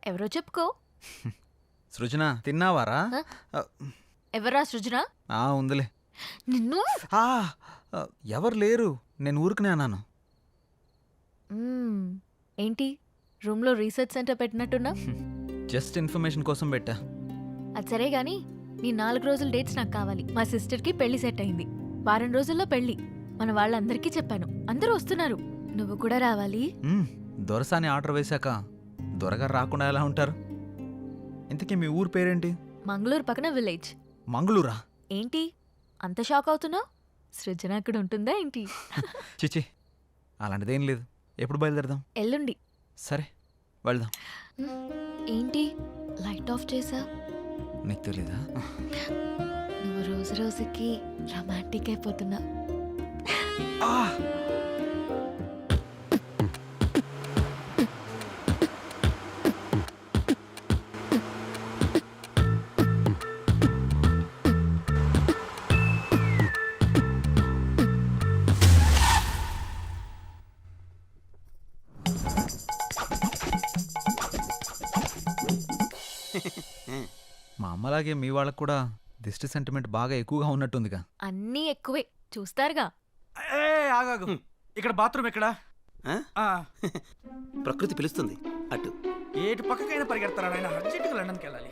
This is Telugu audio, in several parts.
ఎవరో చెప్పుకో. సృజన తిన్నావారా? ఎవరా సృజన? ఉందిలే. నిన్ను ఎవరు లేరు, నేను ఊరుకునే అన్నాను. ఏంటి రూమ్లో రీసెర్చ్ సెంటర్ పెట్టినట్టున్నా? జస్ట్ ఇన్ఫర్మేషన్ కోసం పెట్టా. అది సరే గాని నీ 4 రోజుల డేట్స్ నాకు కావాలి. మా సిస్టర్కి పెళ్లి సెట్ అయింది. వారం రోజుల్లో పెళ్లి. మన వాళ్ళందరికీ చెప్పాను, అందరూ వస్తున్నారు, నువ్వు కూడా రావాలి. దొరసాని ఆర్డర్ వేశాక దొరగారు రాకుండా ఎలా ఉంటారు? ఇంతకీ మీ ఊరు పేరేంటి? మంగళూరు పక్కన విలేజ్. మంగళూరా? ఏంటి అంత షాక్ అవుతున్నావు? సృజన అక్కడ ఉంటుందా ఏంటి? చిచి, అలాంటిదేం లేదు. ఎప్పుడు బయలుదేరదాం? ఎల్లుండి. సరే వెళ్దాం. ఏంటి లైట్ ఆఫ్ చేసా? నీకు తెలీదా? నువ్వు రోజు రోజుకి రొమాంటిక్ అయిపోతున్నా. మా అమ్మలాగే మీ వాళ్ళకు కూడా దిష్టి సెంటిమెంట్ బాగా ఎక్కువగా ఉన్నట్టుందిగా. అన్నీ ఎక్కువే చూస్తారుగా. ఆగాగు, ఇక్కడ బాత్రూమ్ ఎక్కడా? ప్రకృతి పిలుస్తుంది అటు. ఏటు పక్కకైనా పరిగెడతారా నాయన? అర్జెంటుగా లండన్కి వెళ్ళాలి.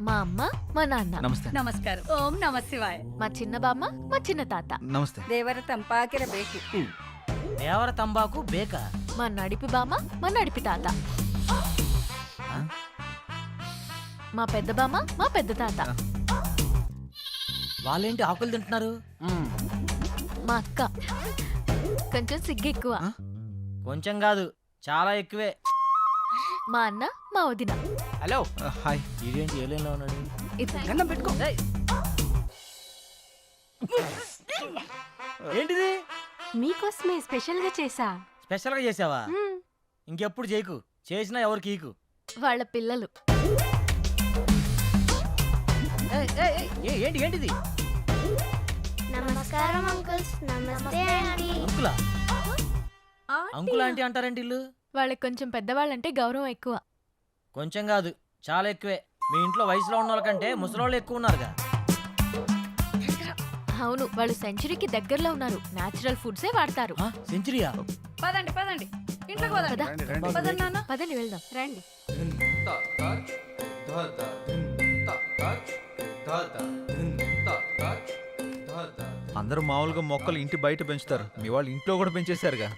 మా అమ్మ మా నాన్న. నమస్తే. ನಮಸ್ಕಾರ. ಓಂ ನಮ ಶಿವಾಯ. మా చిన్న బామ్మ మా చిన్న తాత. నమస్తే. ದೇವರ ತಂಪಾಕಿರಬೇಕು. దేవర తంబాకు బేకా. మా నడిపి బామ్మ మా నడిపి తాత. మా పెద్ద బామ్మ మా పెద్ద తాత. వాళ్ళేంటి ఆకులు తింటున్నారు? మా అక్క కొంచెం సిగ్గు ఎక్కువ. కొంచెం కాదు, చాలా ఎక్కువే. మా అన్న మా వదిన. హలో. హాయ్. ఇదేంటి ఏలేలో ఉన్నాడు? గన్నం పెట్టుకో. ఏంటిది? మీకోసమే స్పెషల్ గా చేసా. స్పెషల్ గా చేసావా? ఇంకెప్పుడు చేయకు, చేసినా ఎవరికి ఈకు. వాళ్ళ పిల్లలు. ఏంటి ఏంటిది? నమస్కారం అంకుల్స్. నమస్తే ఆంటీ. అంకులా? అంకుల్ ఆంటీ అంటారేంటి ఇల్లు? వాళ్ళకి కొంచెం పెద్దవాళ్ళంటే గౌరవం ఎక్కువ. కొంచెం కాదు, చాలా ఎక్కువే. మీ ఇంట్లో వయసులో ఉన్న వాళ్ళకంటే ముసలోళ్ళు ఎక్కువ ఉన్నారుగా. అవును, వాళ్ళు సెంచరీకి దగ్గరలో ఉన్నారు. నేచురల్ ఫుడ్సే వాడతారు. సెంచరీయా? పదండి పదండి, ఇంట్లోకి పదండి. పదండి నాన్న. పదండి వెళ్దాం. రండి. అందరూ మామూలుగా మొక్కలు ఇంటి బయట పెంచుతారు, మీ వాళ్ళు ఇంట్లో కూడా పెంచేశారుగా.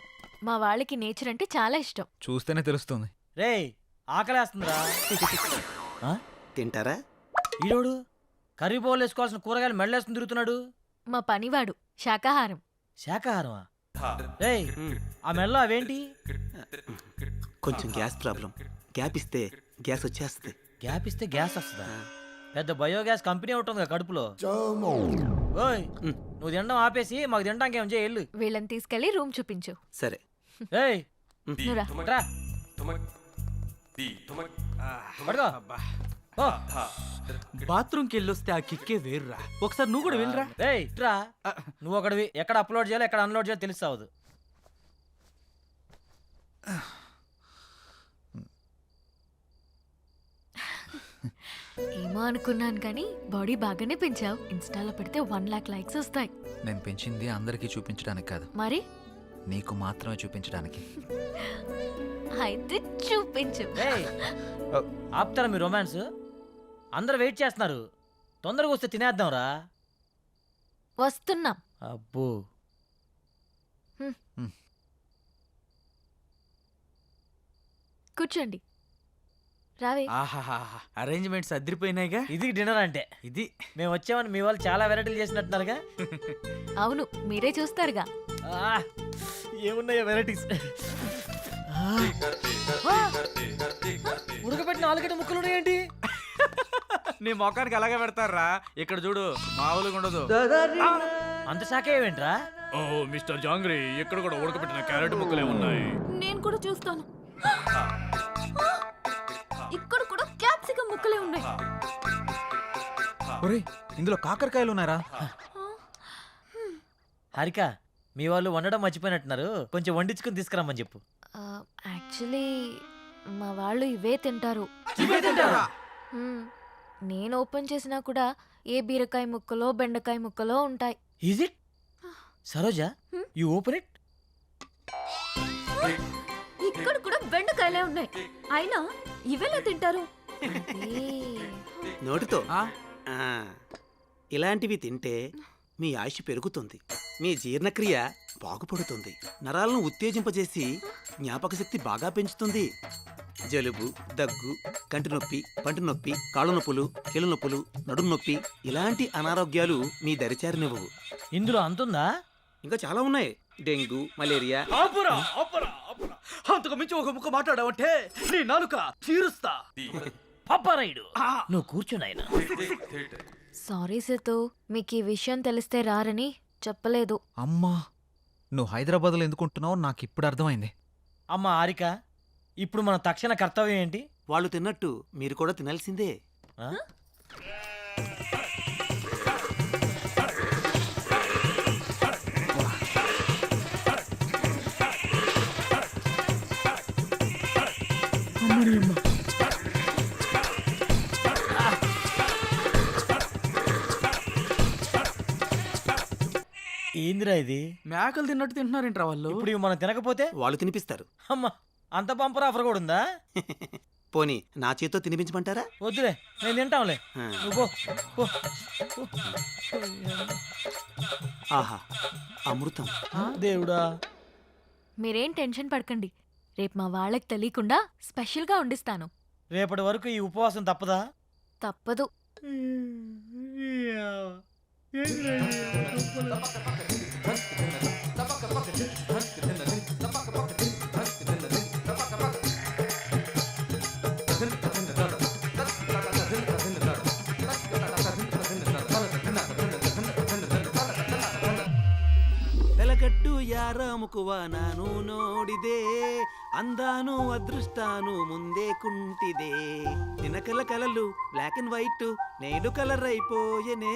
మా వాళ్ళకి నేచర్ అంటే చాలా ఇష్టం. చూస్తేనే తెలుస్తుంది. రేయ్, ఆకలేస్తుందిరా. తింటారా? ఈరోడు కర్రీ బౌల్ వేసుకోవాల్సిన కూరగాయలు మెడలేసుకుని తిరుగుతున్నాడు. మా పనివాడు శాకాహారం. శాకాహారమా? రేయ్, ఆ మెడలో అవేంటి? కొంచెం గ్యాస్ ప్రాబ్లం. గ్యాప్ ఇస్తే గ్యాస్ వచ్చేస్తుంది. గ్యాప్ ఇస్తే గ్యాస్ వస్తుందా? పెద్ద బయోగ్యాస్ కంపెనీ ఒకటి ఉంది కడుపులో. ఓయ్, నువ్వు తినడం ఆపేసి మాకు తినడానికి ఏం చేయాలి? వీళ్ళని తీసుకెళ్లి రూమ్ చూపించు. సరే. ఏయ్, నువ్వురా. రా. పడుకో. ఓ. బాత్రూమ్కి వెళ్ళొస్తే ఆ కిక్కే వేర్రా. ఒకసారి నువ్వు కూడా వెళ్ళరా. ఏయ్, రా. నువ్వు ఒకటివి ఎక్కడ అప్లోడ్ చేయాలో ఎక్కడ అన్లోడ్ చేయాలో తెలుస్తావదు. ఏమో అనుకున్నాను కానీ బాడీ బాగానే పెంచావు. ఇన్స్టాలో పెడితే 1 lakh లైక్స్ వస్తాయి. నేను పెంచింది అందరికీ చూపించడానికి కాదు, మరి నీకు మాత్రమే చూపించడానికి. అయితే చూపించు. ఏయ్, ఆపుతారా మీ రొమాన్స్? అందరూ వెయిట్ చేస్తున్నారు, తొందరగా వస్తే తినేద్దాం రా. వస్తున్నాం. అబ్బో, కూర్చోండి. రావే. అరేంజ్మెంట్స్ అదిరిపోయినాయిగా. ఇది డిన్నర్ అంటే. ఇది మేము వచ్చామని మీ వాళ్ళు చాలా వెరైటీలు చేసినట్టున్నారుగా. అవును, మీరే చూస్తారుగా. ఏమున్నాయో వెరైటీస్. ఉడకబెట్టిన ఆలుగడ్డ ముక్కలు ఉన్నాయేంటి? నీ మొఖానికి అలాగే పెడతారా. ఇక్కడ చూడు, మామూలుగా ఉండదు. అంత శాఖ ఏమేంట్రా? ఓ మిస్టర్ జాంగ్రీ, ఇక్కడ కూడా ఉడకబెట్టిన క్యారెట్ ముక్కలే ఉన్నాయి. నేను కూడా చూస్తాను. ఇక్కడ కూడా క్యాప్సికం ముక్కలే ఉన్నాయి. ఒరేయ్, ఇందులో కాకరకాయలు ఉన్నారా? హారిక, మీ వాళ్ళు వండడం మర్చిపోయినట్టున్నారు, కొంచెం వండించుకుని తీసుకురమ్మని చెప్పు. యాక్చువల్లీ మా వాళ్ళు ఇవే తింటారు. మ్మ్. నేను ఓపెన్ చేసినా కూడా ఏ బీరకాయ ముక్కలో బెండకాయ ముక్కలో ఉంటాయి. Is it Saroja you open it. ఇక్కడ కూడా బెండకాయలే ఉన్నాయి. అయినా ఇవెలా తింటారు? అదే. నోటితో ఆ? ఆ, ఇలాంటివి తింటే మీ ఆయుష్ పెరుగుతుంది, మీ జీర్ణక్రియ బాగుపడుతుంది, నరాలను ఉత్తేజింపజేసి జ్ఞాపక శక్తి బాగా పెంచుతుంది. జలుబు, దగ్గు, కంటి నొప్పి, పంటి నొప్పి, కాళ్ళు నొప్పులు, కీళ్ళ నొప్పులు, నడుము నొప్పి ఇలాంటి అనారోగ్యాలు మీ దరిచారినివ్వవు. ఇందులో అంతుందా? ఇంకా చాలా ఉన్నాయి. Dengue, malaria. ఆపురా ఆపురా ఆపురా అంతకు మించి ఒక ముక్క మాట్లాడావంటే నీ నాలుక తీరుస్తా. పప్పరాయుడు నువ్వు కూర్చున్నాయన. సారీ సేతు, మీకు ఈ విషయం తెలిస్తే రారని చెప్పలేదు. అమ్మా, నువ్వు హైదరాబాద్లో ఎందుకుంటున్నావో నాకు ఇప్పుడు అర్థమైంది. అమ్మ హారిక, ఇప్పుడు మన తక్షణ కర్తవ్యం ఏంటి? వాళ్ళు తిన్నట్టు మీరు కూడా తినాల్సిందే. ఆ? ఏందిరా ఇది? మేకలు తిన్నట్టు తింటున్నారేంట్రా వాళ్ళు? ఇప్పుడు ఇవి మనం తినకపోతే వాళ్ళు తినిపిస్తారు. అమ్మ అంత బంపర్ ఆఫర్ కూడా ఉందా? పోనీ నా చేత్తో తినిపించమంటారా? వద్దులే, నేను తింటాంలే. ఆ. నువ్వు పో, పో. ఆహా, అమృతం. దేవుడా. మీరేం టెన్షన్ పడకండి. రేపు మా వాళ్ళకి తెలియకుండా స్పెషల్గా వండిస్తాను. రేపటి వరకు ఈ ఉపవాసం తప్పదా? తప్పదు. వెలగట్టు యారాముకువ ನಾನು ನೋಡಿದೆ అందాను అదృష్టాను ముందే కుంటిదే నినకల కలలు బ్లాక్ అండ్ వైట్ నేడు కలర్ అయిపోయెనే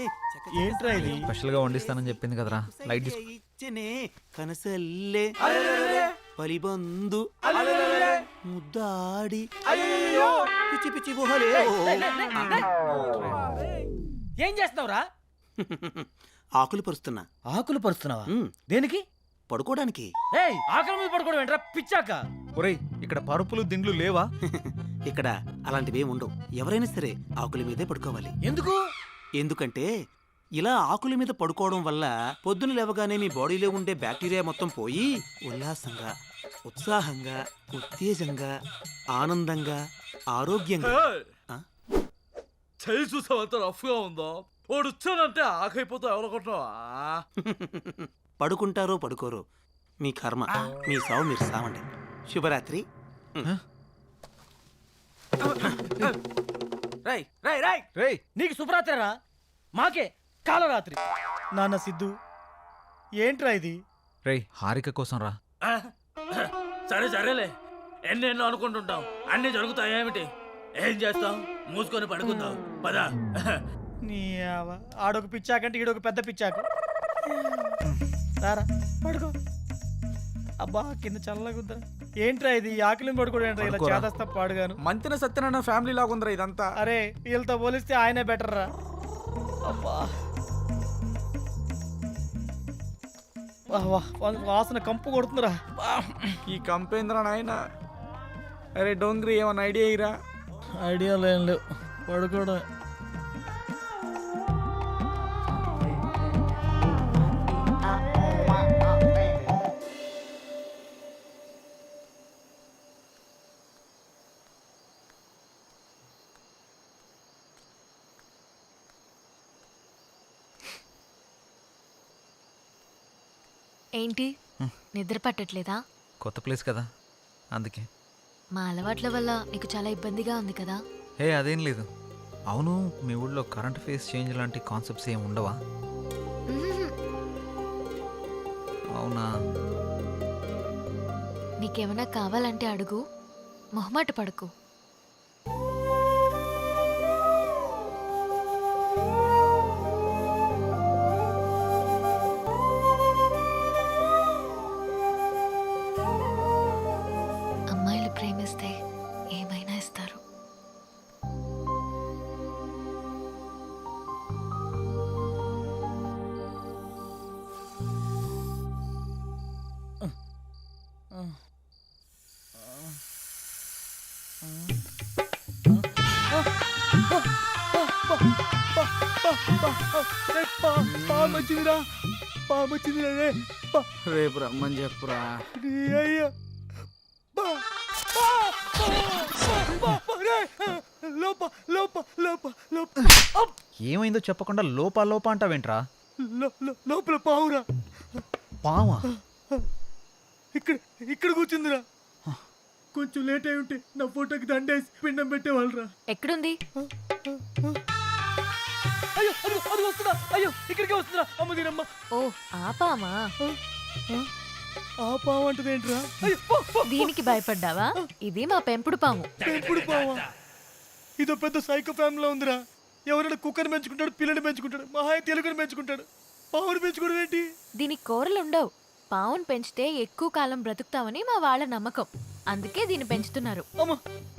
ఏంట్రా ఇది? స్పెషల్గా వండిస్తానని చెప్పింది కదరా, లైట్ తీసుకో. ఇచ్చనే కనసల్లే పలిబందు ముద్దాడి పిచ్చి పిచ్చి గుహలే ఏం చేస్తున్నావురా? ఆకులు పరుస్తున్నా. ఆకులు పరుస్తున్నావా? ఉమ్, దేనికి? పడుకోవడానికి. ఏయ్, ఆకలి మీద పడుకోవడం ఏంట్రా పిచ్చాక? ఒరేయ్, ఇక్కడ పరుపులు దిండ్లు లేవా? ఇక్కడ అలాంటివి ఉండవు. ఎవరైనా సరే ఆకుల మీదే పడుకోవాలి. ఎందుకు? ఎందుకంటే ఇలా ఆకుల మీద పడుకోవడం వల్ల పొద్దున లేవగానే మీ బాడీలో ఉండే బ్యాక్టీరియా మొత్తం పోయి ఉల్లాసంగా, ఉత్సాహంగా, ఉత్తేజంగా, ఆనందంగా, ఆరోగ్యంగా. ఆ? చేయి చూసావు ఎంత రఫ్గా ఉందో. వాడు వచ్చానంటే ఆకైపోతావు ఎవరనుకుంటున్నావా? పడుకుంటారో పడుకోరో మీ కర్మ, మీ సావు మీరు సావండి. శుభరాత్రి. రై రై రై రేయ్, నీకు శుభరాత్రిరా, మాకే కాలరాత్రి. నాన్న సిద్ధు, ఏంట్రా ఇది? రేయ్, హారిక కోసం రా. సరే సరేలే, ఎన్నెన్నో అనుకుంటుంటాం, అన్నీ జరుగుతాయేమిటి? ఏం చేస్తాం? మూసుకొని పడుకుందాం పదా. నీ ఆడొక పిచ్చాకంటే ఈడొక పెద్ద పిచ్చాకు. సారా పడుకో. అబ్బా కింద చల్లగుద్దా. ఏంట్రా ఇది? ఆకలి పడుకోవడం ఏంట్రా ఇలా పడుకోరా. చేదస్తా పాడుగాను. మంతిన సత్యనారాయణ ఫ్యామిలీ లాగా ఉందిరా ఇదంతా. అరే వీళ్ళతో పోలిస్తే ఆయనే బెటర్ రా. అబ్బా వాహ్ వాహ్, వాసన కంపు కొడుతుందిరా. ఈ కంపేంద్ర నాయన. అరే డోంగ్రీ, ఏమన్నా ఐడియా ఇరా? ఐడియా లేం లేవు, పడుకోవడం. ఏంటి, నిద్ర పట్టట్లేదా? కొత్త ప్లేస్ కదా, అందుకే. మా అలవాట్ల వల్ల నీకు చాలా ఇబ్బందిగా ఉంది కదా? హే, అదేం లేదు. అవును, మీ ఊళ్ళో కరెంట్ ఫేస్ చేంజ్ లాంటి కాన్సెప్ట్స్ ఏమి ఉండవా? మ్మ్. అవునా? నీకేమైనా కావాలంటే అడుగు, మొహమాట పడకు. ప్రేమిస్తే ఏమైనా ఇస్తారు. పామొచ్చిందిరా, పామొచ్చిందిరా రే. రేపు రమ్మని చెప్పురా. అయ్యా లోప లోప లోప లోప ఏమైందో చెప్పకుండా లోపా లోపా అంటావేంట్రా? లోపల పావురా. పావా? ఇక్కడ ఇక్కడ కూర్చుందిరా. కొంచెం లేట్ అయి ఉంటే నా ఫోటోకి దండేసి పిండం పెట్టేవాళ్ళరా. ఎక్కడుంది? అయ్యో అది అది వస్తుందా? అయ్యో ఇక్కడికే వస్తుందా? అమ్మ దీనమ్మ. ఓ ఆపామా? ఆ పాము అంటది ఏంట్రా? అయ్యో పో, పో. దీనికి భయపడ్డావా? ఇది మా పెంపుడు పాము. పెంపుడు పావా? ఇదో పెద్ద సైకో ఫ్యామిలీలో ఉందిరా. ఎవరైనా కుక్కని పెంచుకుంటాడు, పిల్లని పెంచుకుంటాడు, మహా తెలుగుని పెంచుకుంటాడు. పావుని పెంచుకోవడం ఏంటి? దీనికి కూరలు ఉండవు. పావును పెంచితే ఎక్కువ కాలం బ్రతుకుతావని మా వాళ్ళ నమ్మకం. అందుకే దీన్ని పెంచుతున్నారు. అమ్మ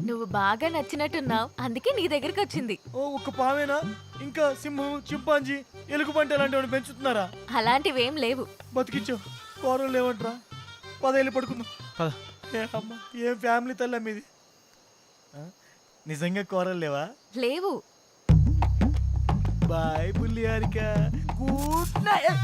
నువ్వు బాగా నచ్చినట్టున్నావు, అందుకే నీ దగ్గరికి వచ్చింది. ఓ ఒక్క పావేనా? ఇంకా సింహం, చింపాంజీ, ఎలుగుబంటి అలాంటివి పెంచుతున్నారా? అలాంటివేం లేవు. బతికించావు. కూరలు లేవంట్రా. 10 ఏళ్ళు పడుకుందాం. పద. ఏ అమ్మ ఏం ఫ్యామిలీ తల్లి మీది. నిజంగా కూరలు లేవా? లేవు. బాయ్ బుల్లి హారిక. Good night.